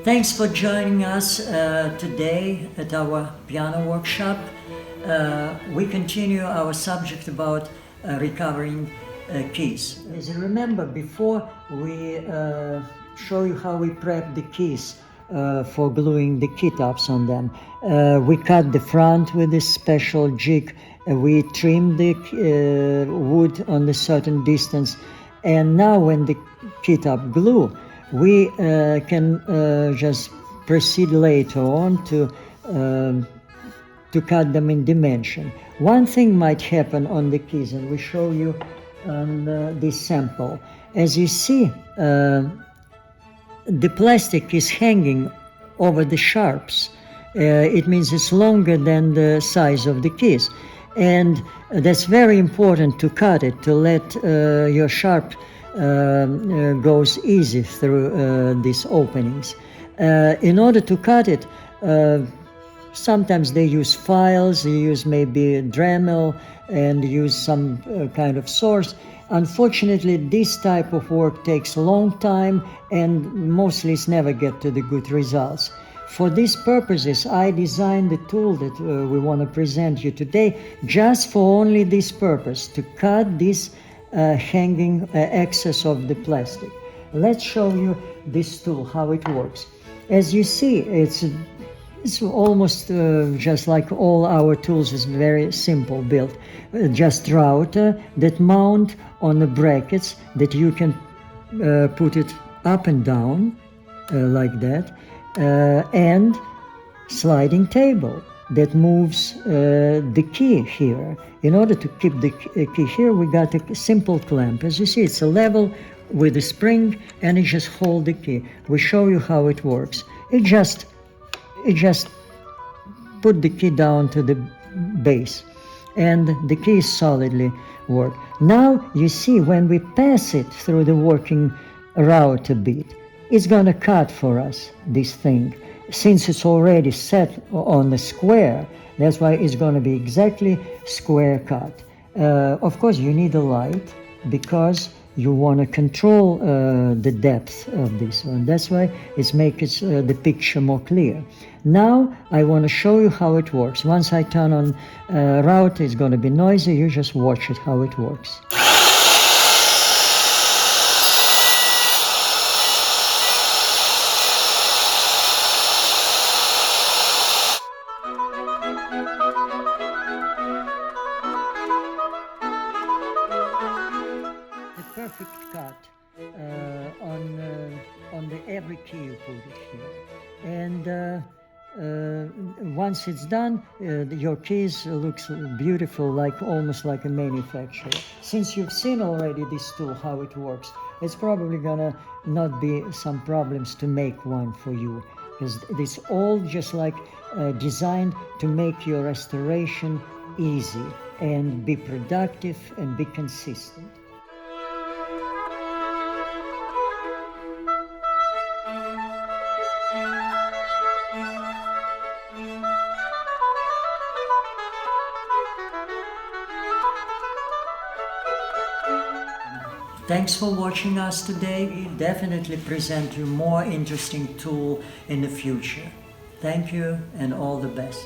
Thanks for joining us today at our piano workshop. We continue our subject about recovering keys. As you remember, before we show you how we prep the keys for gluing the keytops on them. We cut the front with this special jig. We trim the wood on a certain distance. And now when the keytop glue, we can just proceed later on to cut them in dimension. One thing might happen on the keys, and we show you on this sample. As you see, the plastic is hanging over the sharps. It means it's longer than the size of the keys. And that's very important to cut it, to let your sharp goes easy through these openings. In order to cut it, sometimes they use files, they use maybe Dremel, and use some kind of source. Unfortunately, this type of work takes a long time and mostly it's never get to the good results. For these purposes, I designed the tool that we want to present you today just for only this purpose, to cut this hanging excess of the plastic. Let's show you this tool, how it works. As you see, it's almost just like all our tools. Is very simple built. Just router that mount on the brackets that you can put it up and down like that, and sliding table that moves the key here. In order to keep the key here, we got a simple clamp. As you see, it's a level with a spring, and it just hold the key. We show you how it works. It just put the key down to the base, and the key solidly work. Now you see, when we pass it through the working route a bit, it's gonna cut for us this thing. Since it's already set on the square, that's why it's gonna be exactly square cut. Of course, you need a light because you want to control the depth of this one. That's why it makes the picture more clear. Now I want to show you how it works. Once I turn on route, it's going to be noisy. You just watch it how it works. Perfect cut on the every key you put it here, and once it's done, your keys looks beautiful, like almost like a manufacturer. Since you've seen already this tool how it works, it's probably gonna not be some problems to make one for you, because it's all just like designed to make your restoration easy and be productive and be consistent. Thanks for watching us today. We'll definitely present you more interesting tool in the future. Thank you and all the best.